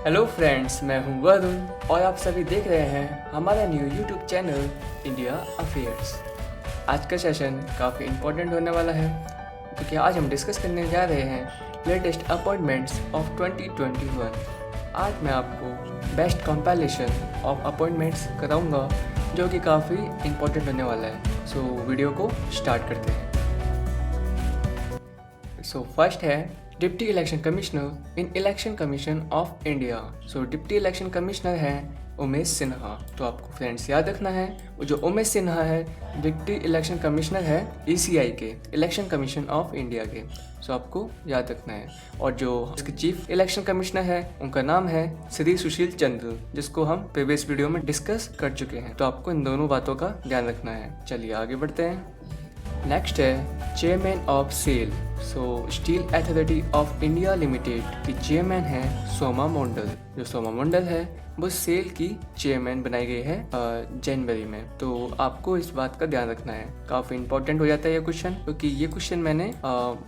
Hello friends, मैं हूं वरुण और आप सभी देख रहे हैं हमारा new YouTube channel India affairs. आज का सेशन काफ़ी इम्पोर्टेंट होने वाला है क्योंकि आज हम डिस्कस करने जा रहे हैं लेटेस्ट अपॉइंटमेंट्स ऑफ 2021। आज मैं आपको बेस्ट कंपाइलेशन ऑफ अपॉइंटमेंट्स कराऊंगा जो कि काफ़ी इम्पोर्टेंट होने वाला है। सो वीडियो को स्टार्ट करते हैं। सो फर्स्ट है deputy election commissioner in election commission of India. So deputy election commissioner है उमेश सिन्हा। तो आपको फ्रेंड्स याद रखना है वो जो उमेश सिन्हा है डिप्टी इलेक्शन कमिश्नर है ईसीआई के, इलेक्शन कमीशन ऑफ इंडिया के। सो आपको याद रखना है। और जो इसके चीफ इलेक्शन कमिश्नर है उनका नाम है श्री सुशील चंद्र, जिसको हम प्रीवियस वीडियो में डिस्कस कर चुके हैं। तो आपको इन दोनों बातों का ध्यान रखना है। चलिए आगे बढ़ते हैं। नेक्स्ट है chairman of SAIL. So steel authority of India limited की चेयरमैन है सोमा मंडल। जो सोमा मंडल है वो सेल की चेयरमैन बनाई गई है जनवरी में। तो आपको इस बात का ध्यान रखना है। काफ़ी इंपॉर्टेंट हो जाता है ये क्वेश्चन, क्योंकि ये क्वेश्चन मैंने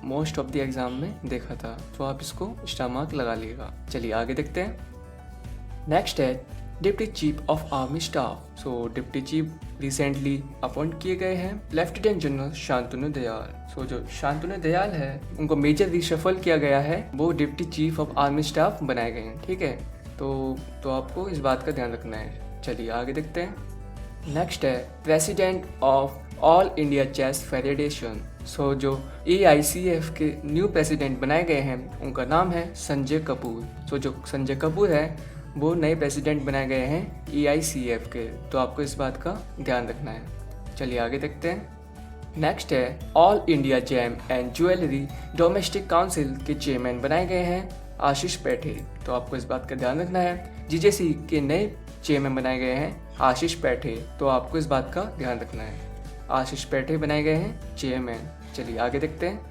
मोस्ट ऑफ द एग्जाम में देखा था। तो आप इसको स्टार मार्क लगा लीजिएगा। चलिए आगे देखते हैं। नेक्स्ट है deputy chief of army staff. So deputy chief recently appoint किए गए हैं lieutenant general Shantanu Dayal. So जो शांतनु दयाल है उनको मेजर रिशफल किया गया है, वो deputy chief of army staff बनाए गए हैं। ठीक है, तो आपको इस बात का ध्यान रखना है। चलिए आगे देखते हैं। नेक्स्ट है president of all India chess federation. So जो AICF के न्यू प्रेसिडेंट बनाए गए हैं उनका नाम है संजय कपूर। सो जो संजय कपूर है वो नए प्रेसिडेंट बनाए गए हैं AICF के। तो आपको इस बात का ध्यान रखना है। चलिए आगे देखते हैं। नेक्स्ट है all India gem and jewellery domestic council के चेयरमैन बनाए गए हैं आशीष पैठे। तो आपको इस बात का ध्यान रखना है। GJC के नए चेयरमैन बनाए गए हैं आशीष पैठे। तो आपको इस बात का ध्यान रखना है। आशीष पैठे बनाए गए हैं चेयरमैन। चलिए आगे देखते हैं।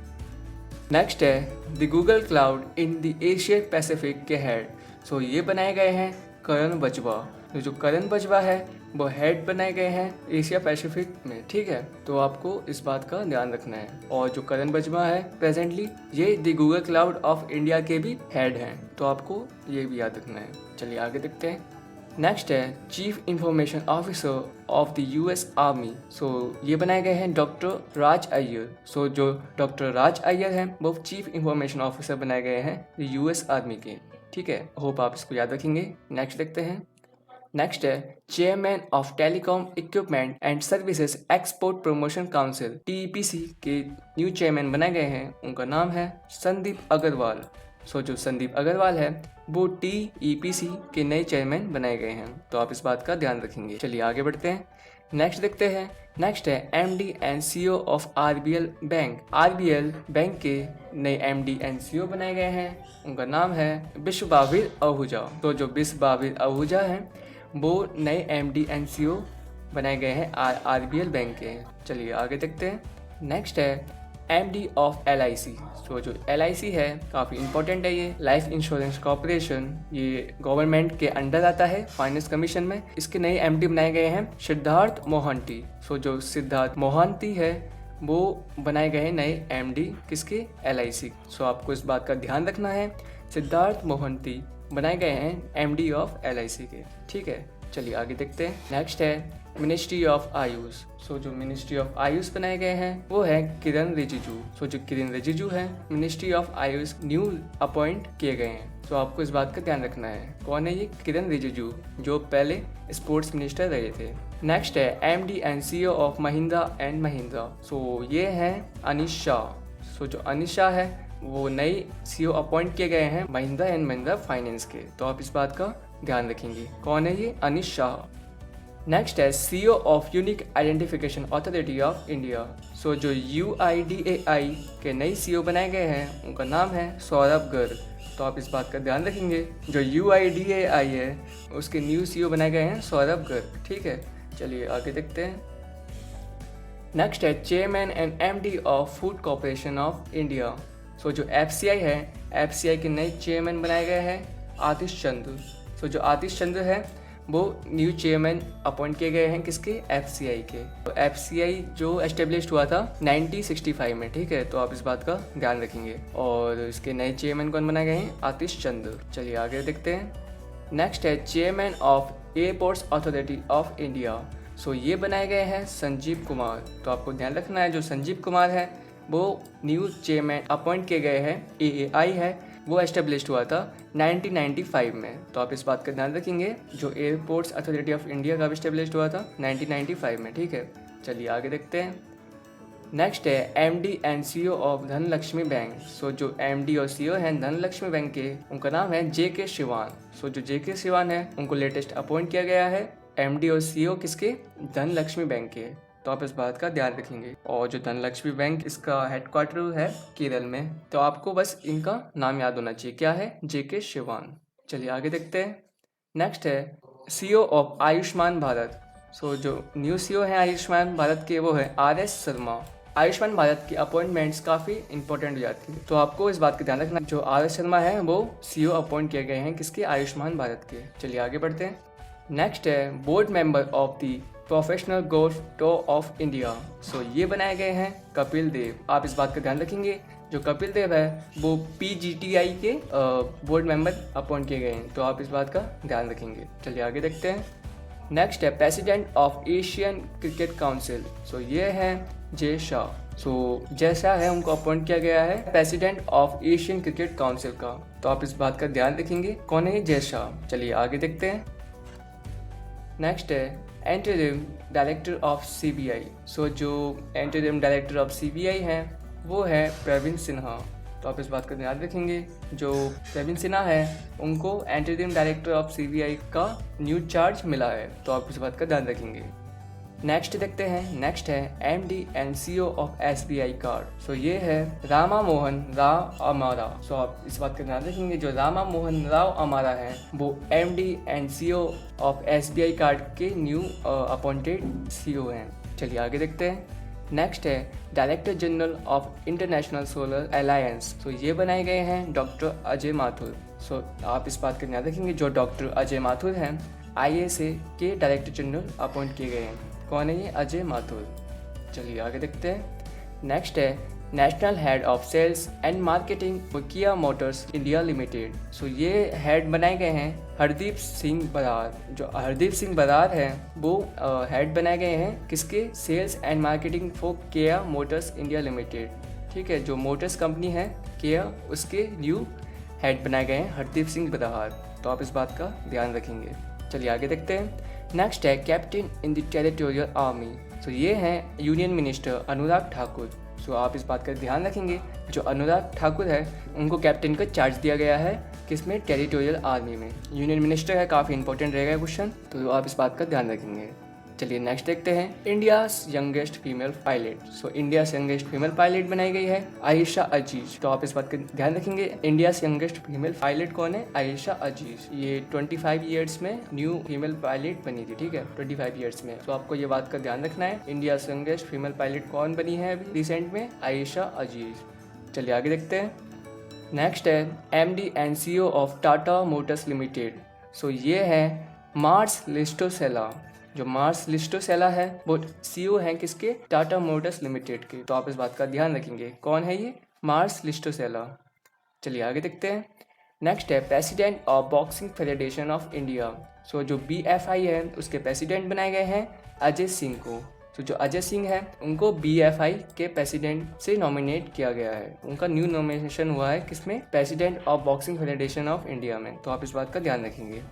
नेक्स्ट है the Google cloud in the Asia Pacific के हेड। सो ये बनाए गए हैं करण बजवा। जो करण बजवा है वो हेड बनाए गए हैं एशिया पैसिफिक में। ठीक है, तो आपको इस बात का ध्यान रखना है। और जो करण बजवा है प्रेजेंटली ये the Google cloud of India के भी हेड हैं। तो आपको ये भी याद रखना है। चलिए आगे देखते हैं। नेक्स्ट है chief information officer of the US army. So ये बनाए गए हैं डॉक्टर राज अय्यर। सो जो डॉक्टर राज अय्यर हैं वो चीफ इंफॉर्मेशन ऑफिसर बनाए गए हैं US आर्मी के। ठीक है, होप आप इसको याद रखेंगे। नेक्स्ट देखते हैं। नेक्स्ट है chairman of telecom equipment and services export promotion council TEPC के न्यू चेयरमैन बनाए गए हैं। उनका नाम है संदीप अग्रवाल। सो जो संदीप अग्रवाल है वो TEPC के नए चेयरमैन बनाए गए हैं। तो आप इस बात का ध्यान रखेंगे। चलिए आगे बढ़ते हैं। नेक्स्ट देखते हैं। नेक्स्ट है MD and CEO of RBL bank. RBL bank के नए MD एंड CEO बनाए गए हैं। उनका नाम है विश्वबाविर आहूजा। तो जो विश्वबाविर आहूजा हैं वो नए MD एंड CEO बनाए गए हैं RBL बैंक के। चलिए आगे देखते हैं। नेक्स्ट है MD ऑफ LIC। सो जो LIC है काफ़ी इंपॉर्टेंट है। ये लाइफ इंश्योरेंस कॉर्पोरेशन, ये गवर्नमेंट के अंडर आता है फाइनेंस कमीशन में। इसके नए MD बनाए गए हैं सिद्धार्थ मोहंती। सो जो सिद्धार्थ मोहंती है वो बनाए गए हैं नए MD किसके, LIC। सो आपको इस बात का ध्यान रखना है। सिद्धार्थ मोहंती बनाए गए हैं MD ऑफ LIC के। ठीक है, चलिए आगे देखते हैं। नेक्स्ट है मिनिस्ट्री ऑफ आयुष। सो जो मिनिस्ट्री ऑफ आयुष बनाए गए हैं वो है किरण रिजिजू। सो जो किरण रिजिजू है ministry of AYUSH new appoint किए गए हैं। तो आपको इस बात का ध्यान रखना है। कौन है ये? किरण रिजिजू, जो पहले स्पोर्ट्स मिनिस्टर रहे थे। नेक्स्ट है MD and CEO of Mahindra and Mahindra. So ये हैं अनिश शाह। सो जो अनिश शाह है वो नई CEO अपॉइंट किए गए हैं महिंद्रा एंड महिंद्रा फाइनेंस के। तो आप इस बात का ध्यान रखेंगे। कौन है ये? अनिश शाह। नेक्स्ट है CEO of unique identification authority of India. So जो UIDAI के नई CEO बनाए गए हैं उनका नाम है सौरभ गर्ग। तो आप इस बात का ध्यान रखेंगे। जो UIDAI है उसके न्यू CEO बनाए गए हैं सौरभ गर्ग। ठीक है, चलिए आगे देखते हैं। नेक्स्ट है chairman and MD of food corporation of India. So जो FCI है, FCI के नए चेयरमैन बनाए गए हैं आतिश चंद्र। सो जो आतिश चंद्र है वो न्यू चेयरमैन अपॉइंट किए गए हैं किसके, FCI के। तो FCI जो एस्टेब्लिश हुआ था 1965 में। ठीक है, तो आप इस बात का ध्यान रखेंगे। और इसके नए चेयरमैन कौन बनाए गए हैं, आतिश चंद्र। चलिए आगे देखते हैं। नेक्स्ट है chairman of airports authority of India. So ये बनाए गए हैं संजीव कुमार। तो आपको ध्यान रखना है जो संजीव कुमार है वो न्यू चेयरमैन अपॉइंट किए गए हैं। AAI है वो एस्टेब्लिश हुआ था 1995 में। तो आप इस बात का ध्यान रखेंगे जो एयरपोर्ट्स अथॉरिटी ऑफ इंडिया का एस्टेब्लिश हुआ था 1995 में। ठीक है, चलिए आगे देखते हैं। नेक्स्ट है MD and CEO of Dhanlaxmi bank. So जो MD और CEO हैं धनलक्ष्मी बैंक के, उनका नाम है JK शिवान। सो जो JK शिवान है उनको लेटेस्ट अपॉइंट किया गया है MD और CEO किसके, धनलक्ष्मी बैंक के। तो आप इस बात का ध्यान रखेंगे। और जो धनलक्ष्मी बैंक इसका हेडक्वार्टर है केरल में। तो आपको बस इनका नाम याद होना चाहिए, क्या है, JK शिवान। चलिए आगे देखते हैं। नेक्स्ट है CEO ऑफ आयुष्मान भारत। सो जो न्यू CEO हैं आयुष्मान भारत के वो है RS शर्मा। आयुष्मान भारत की अपॉइंटमेंट्स काफ़ी इंपॉर्टेंट हो जाती है, तो आपको इस बात का ध्यान रखना जो RS शर्मा है वो CEO अपॉइंट किए गए हैं किसके, आयुष्मान भारत के। चलिए आगे बढ़ते हैं। नेक्स्ट है board member of the professional golf tour of India. So ये बनाए गए हैं कपिल देव। आप इस बात का ध्यान रखेंगे जो कपिल देव है वो PGTI के बोर्ड मेंबर अपॉइंट किए गए हैं। तो आप इस बात का ध्यान रखेंगे। चलिए आगे देखते हैं। नेक्स्ट है president of Asian cricket council. So ये है जय शाह। सो जय शाह है उनको अपॉइंट किया गया है president of Asian cricket council का। तो आप इस बात का ध्यान रखेंगे कौन है जय शाह। चलिए आगे देखते हैं। नेक्स्ट है इंटरिम डायरेक्टर ऑफ CBI। सो जो इंटरिम डायरेक्टर ऑफ CBI है वो है प्रवीण सिन्हा। तो आप इस बात का ध्यान रखेंगे जो प्रवीण सिन्हा है उनको इंटरिम डायरेक्टर ऑफ CBI का न्यू चार्ज मिला है। तो आप इस बात का ध्यान रखेंगे। नेक्स्ट देखते हैं। नेक्स्ट है MD and CEO of SBI card. So ये है रामा मोहन राव अमारा। सो आप इस बात का ध्यान रखेंगे जो रामा मोहन राव अमारा है वो MD and CEO of SBI card के न्यू अपॉइंटेड CEO हैं। चलिए आगे देखते हैं। नेक्स्ट है director general of international solar alliance. तो ये बनाए गए हैं डॉक्टर अजय माथुर। सो आप इस बात का ध्यान रखेंगे जो डॉक्टर अजय माथुर हैं ISA के डायरेक्टर जनरल अपॉइंट किए गए हैं। कौन है ये, अजय माथुर। चलिए आगे देखते हैं। नेक्स्ट है national head of sales and marketing for Kia Motors India limited. So ये हेड बनाए गए हैं हरदीप सिंह बरार। जो हरदीप सिंह बरार है वो हेड बनाए गए हैं किसके, sales and marketing for Kia Motors India limited. ठीक है, जो मोटर्स कंपनी है किया उसके न्यू हेड बनाए गए हैं हरदीप सिंह बरार। तो आप इस बात का ध्यान रखेंगे। चलिए आगे देखते हैं। नेक्स्ट है captain in the territorial army. तो ये हैं यूनियन मिनिस्टर अनुराग ठाकुर। सो आप इस बात का ध्यान रखेंगे जो अनुराग ठाकुर है उनको कैप्टन का चार्ज दिया गया है किसमें, टेरिटोरियल आर्मी में। यूनियन मिनिस्टर है, काफ़ी इंपॉर्टेंट रहेगा क्वेश्चन, तो आप इस बात का ध्यान रखेंगे। चलिए नेक्स्ट देखते हैं। India youngest female pilot. So India youngest female pilot बनाई गई है आयशा अजीज। तो आप इस बात का ध्यान रखेंगे इंडिया यंगेस्ट फीमेल पायलट कौन है, आयशा अजीज। ये 25 ईयर्स में न्यू फीमेल पायलट बनी थी। ठीक है, 25 ईयर्स में। तो आपको ये बात का ध्यान रखना है इंडिया यंगेस्ट फीमेल पायलट कौन बनी है अभी रिसेंट में, आयशा अजीज। चलिए आगे देखते हैं। नेक्स्ट है MD and CEO of Tata motors limited. So ये है मार्स लिस्टोसेला। जो मार्स लिस्टोसेला है वो CEO हैं किसके, टाटा मोटर्स लिमिटेड के। तो आप इस बात का ध्यान रखेंगे कौन है ये, मार्स लिस्टोसेला। चलिए आगे देखते हैं। नेक्स्ट है president of boxing federation of India. So जो BFI है उसके प्रेसिडेंट बनाए गए हैं अजय सिंह को। तो जो अजय सिंह है उनको BFI के प्रेसिडेंट से नॉमिनेट किया गया है। उनका न्यू नॉमिनेशन हुआ है किसमें, president of boxing federation of India में। तो आप इस बात का ध्यान रखेंगे।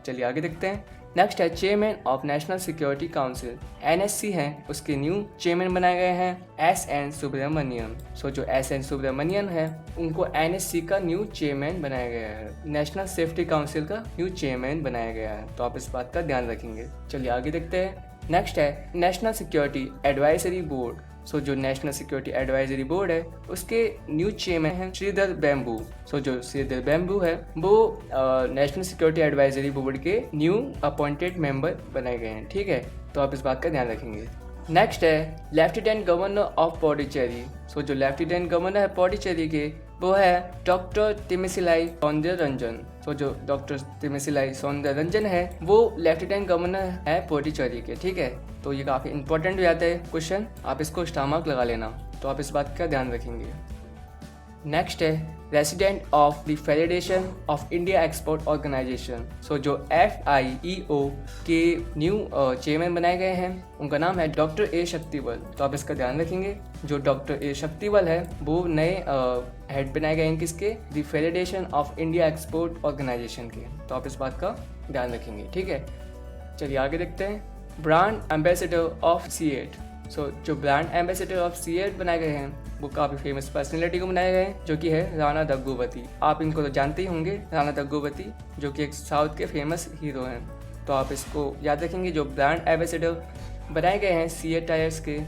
चलिए आगे देखते हैं। नेक्स्ट है chairman of national security council NSC हैं उसके न्यू चेयरमैन बनाए गए हैं SN सुब्रमण्यन। सो जो SN सुब्रमण्यन है उनको NSC का न्यू चेयरमैन बनाया गया है, नेशनल सेफ्टी काउंसिल का न्यू चेयरमैन बनाया गया है। तो आप इस बात का ध्यान रखेंगे। चलिए आगे देखते हैं। नेक्स्ट है नेशनल सिक्योरिटी एडवाइजरी बोर्ड। सो जो नेशनल सिक्योरिटी एडवाइजरी बोर्ड है उसके न्यू चेयरमैन हैं श्रीधर बैम्बू। सो जो श्रीधर बैम्बू है वो नेशनल सिक्योरिटी एडवाइजरी बोर्ड के न्यू अपॉइंटेड मेंबर बनाए गए हैं। ठीक है, तो आप इस बात का ध्यान रखेंगे। नेक्स्ट है लेफ्टिनेंट गवर्नर ऑफ पौंडीचेरी। सो जो लेफ्टिनेंट गवर्नर है पौंडीचेरी के वो है डॉक्टर तिमिसिलाई सौंदररंजन। सो जो डॉक्टर तिमिसिलाई सौंदररंजन है वो लेफ्टिनेंट गवर्नर है पौंडीचेरी के। ठीक है, तो ये काफ़ी इंपॉर्टेंट हो जाता है क्वेश्चन, आप इसको स्टार मार्क लगा लेना। तो आप इस बात का ध्यान रखेंगे। नेक्स्ट है resident of the federation of India export organisation. So जो FIEO के न्यू चेयरमैन बनाए गए हैं उनका नाम है डॉक्टर ए शक्तिबल। तो आप इसका ध्यान रखेंगे, जो डॉक्टर ए शक्तिबल है वो नए हेड बनाए गए हैं किसके, the federation of India export organisation के। तो आप इस बात का ध्यान रखेंगे, ठीक है। चलिए आगे देखते हैं ब्रांड एम्बेसडर ऑफ C8। सो जो ब्रांड एम्बेसडर ऑफ C8 बनाए गए हैं वो काफ़ी फेमस पर्सनैलिटी को बनाए गए हैं, जो कि है राणा दग्गुबती। आप इनको तो जानते ही होंगे, राणा दग्गुबती जो कि एक साउथ के फेमस हीरो हैं। तो आप इसको याद रखेंगे, जो ब्रांड एम्बेसडर बनाए गए हैं C8 टायर्स के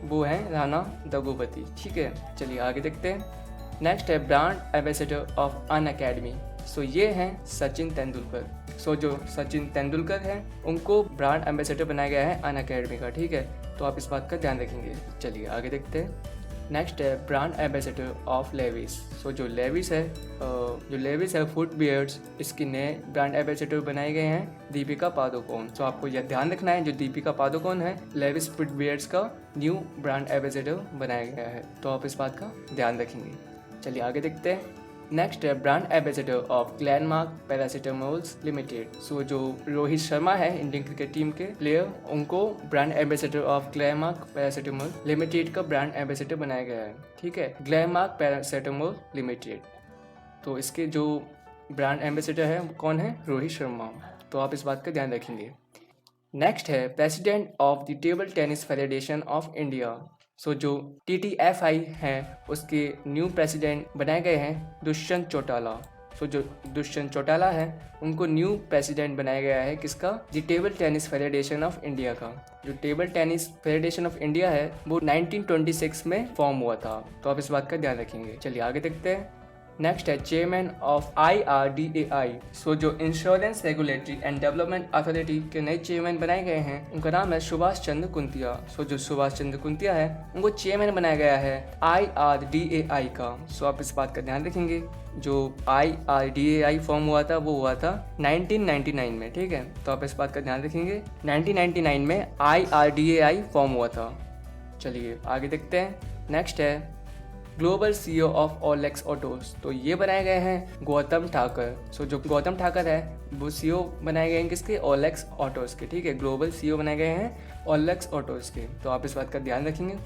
वो हैं राणा दग्गुबती, ठीक है। चलिए आगे देखते हैं। नेक्स्ट है brand ambassador of Unacademy. So ये हैं सचिन तेंदुलकर। सो जो सचिन तेंदुलकर हैं उनको ब्रांड एम्बेसडर बनाया गया है अन अकेडमी का, ठीक है। तो आप इस बात का ध्यान रखेंगे। चलिए आगे देखते हैं। नेक्स्ट है ब्रांड एम्बेसडर ऑफ लेविस। सो जो लेविस है फुटवियर्स, इसके नए ब्रांड एम्बेसडर बनाए गए हैं दीपिका पादुकोण। तो आपको यह ध्यान रखना है, जो दीपिका पादुकोण है लेविस फुटवियर्स का न्यू ब्रांड एम्बेसडर बनाया गया है। तो आप इस बात का ध्यान रखेंगे। चलिए आगे देखते हैं। नेक्स्ट है brand ambassador of Glenmark paracetamols limited. So जो रोहित शर्मा है इंडियन क्रिकेट टीम के प्लेयर, उनको brand ambassador of Glenmark paracetamol limited का ब्रांड एम्बेसडर बनाया गया है, ठीक है, ग्लेनमार्क पैरासीटामोल लिमिटेड। तो इसके जो ब्रांड एम्बेसडर है कौन है, रोहित शर्मा। तो आप इस बात का ध्यान रखेंगे। नेक्स्ट है president of the table tennis federation of India. So जो TTFI है उसके न्यू प्रेसिडेंट बनाए गए हैं दुष्यंत चौटाला। सो जो दुष्यंत चौटाला है उनको न्यू प्रेसिडेंट बनाया गया है किसका, the table tennis federation of India का। जो table tennis federation of India है वो 1926 में फॉर्म हुआ था। तो आप इस बात का ध्यान रखेंगे। चलिए आगे देखते हैं। नेक्स्ट है चेयरमैन ऑफ IRDAI। सो जो insurance regulatory and development authority के नए चेयरमैन बनाए गए हैं उनका नाम है सुभाष चंद्र कुंतिया। सो जो सुभाष चंद्र कुंतिया है उनको चेयरमैन बनाया गया है IRDAI का। सो आप इस बात का ध्यान रखेंगे, जो IRDAI फॉर्म हुआ था वो हुआ था 1999 में, ठीक है। तो आप इस बात का ध्यान रखेंगे, 1999 में IRDAI फॉर्म हुआ था। चलिए आगे देखते हैं। नेक्स्ट है global CEO of OLX autos. तो ये बनाए गए हैं गौतम ठाकर। सो जो गौतम ठाकर है वो CEO बनाए गए हैं किसके, OLX ऑटोज के, ठीक है। ग्लोबल CEO बनाए गए हैं OLX ऑटोज के। तो आप इस बात का ध्यान रखेंगे।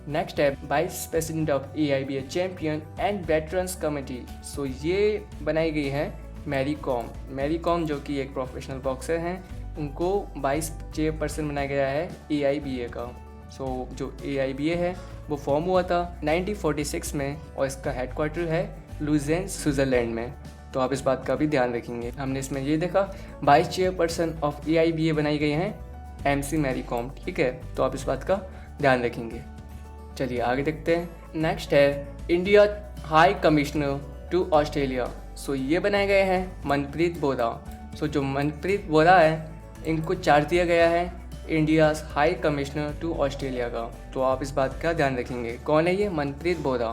नेक्स्ट है vice president of AIBA champion and veterans committee. So ये बनाई गई है मैरी कॉम जो कि एक प्रोफेशनल बॉक्सर हैं, उनको वाइस चेयरपर्सन बनाया गया है AIBA का। सो जो AIBA है वो फॉर्म हुआ था 1946 में और इसका हेडक्वार्टर है लुज़ेन स्विट्ज़रलैंड में। तो आप इस बात का भी ध्यान रखेंगे। हमने इसमें ये देखा वाइस चेयरपर्सन ऑफ AIBA बनाई गई हैं MC मैरी कॉम, ठीक है। तो आप इस बात का ध्यान रखेंगे। चलिए आगे देखते हैं। नेक्स्ट है India high commissioner to Australia. So ये बनाए गए हैं मनप्रीत बोरा। सो जो मनप्रीत बोरा है इनको चार्ज दिया गया है India's high commissioner to Australia का। तो आप इस बात का ध्यान रखेंगे। कौन है ये, मनप्रीत बोरा।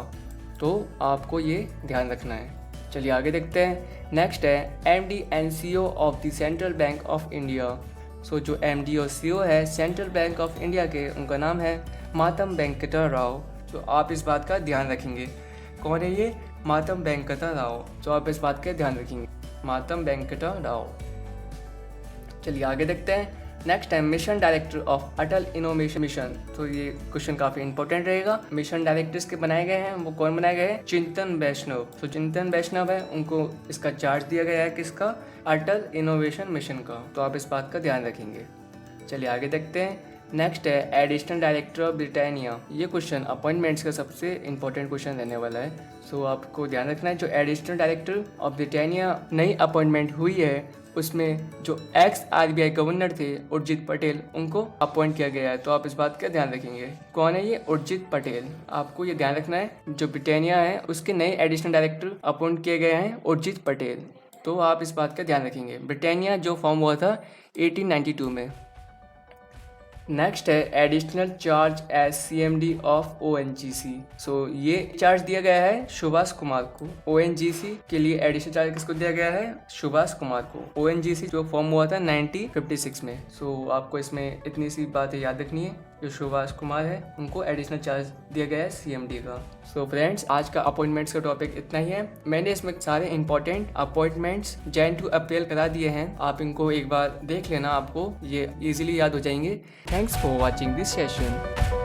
तो आपको ये ध्यान रखना है। चलिए आगे देखते हैं। नेक्स्ट है MD and CEO of the central bank of India. So जो MD और CEO है सेंट्रल बैंक ऑफ इंडिया के, उनका नाम है मातम वेंकटा राव। तो आप इस बात का ध्यान रखेंगे। कौन है ये, मातम वेंकटा राव। तो आप इस बात का ध्यान रखेंगे, मातम वेंकटा राव। चलिए आगे देखते हैं। नेक्स्ट है mission director of Atal innovation mission. तो ये क्वेश्चन काफी इंपॉर्टेंट रहेगा। मिशन डायरेक्टर्स के बनाए गए हैं वो कौन बनाए गए हैं, चिंतन वैष्णव। तो चिंतन वैष्णव है, उनको इसका चार्ज दिया गया है किसका, अटल इनोवेशन मिशन का। तो आप इस बात का ध्यान रखेंगे। चलिए आगे देखते हैं। नेक्स्ट है एडिशनल डायरेक्टर ऑफ ब्रिटानिया। ये क्वेश्चन अपॉइंटमेंट्स का सबसे इंपॉर्टेंट क्वेश्चन रहने वाला है। सो आपको ध्यान रखना है, जो एडिशनल डायरेक्टर ऑफ ब्रिटानिया नई अपॉइंटमेंट हुई है उसमें जो एक्स RBI गवर्नर थे उर्जित पटेल, उनको अपॉइंट किया गया है। तो आप इस बात का ध्यान रखेंगे। कौन है ये, उर्जित पटेल। आपको ये ध्यान रखना है, जो ब्रिटानिया है उसके नए एडिशनल डायरेक्टर अपॉइंट किए गए हैं उर्जित पटेल। तो आप इस बात का ध्यान रखेंगे। ब्रिटानिया जो फॉर्म हुआ था 1892 में। नेक्स्ट है additional charge as CMD of ONGC। So ये चार्ज दिया गया है सुभाष कुमार को। ONGC के लिए एडिशनल चार्ज किसको दिया गया है, सुभाष कुमार को। ONGC जो फॉर्म हुआ था 1956 में। सो आपको इसमें इतनी सी बातें याद रखनी है। जो सुभाष कुमार है उनको एडिशनल चार्ज दिया गया है CMD का। सो फ्रेंड्स, आज का अपॉइंटमेंट्स का टॉपिक इतना ही है। मैंने इसमें सारे important appointments Jan to April करा दिए हैं, आप इनको एक बार देख लेना, आपको ये इजीली याद हो जाएंगे। Thanks for watching this session.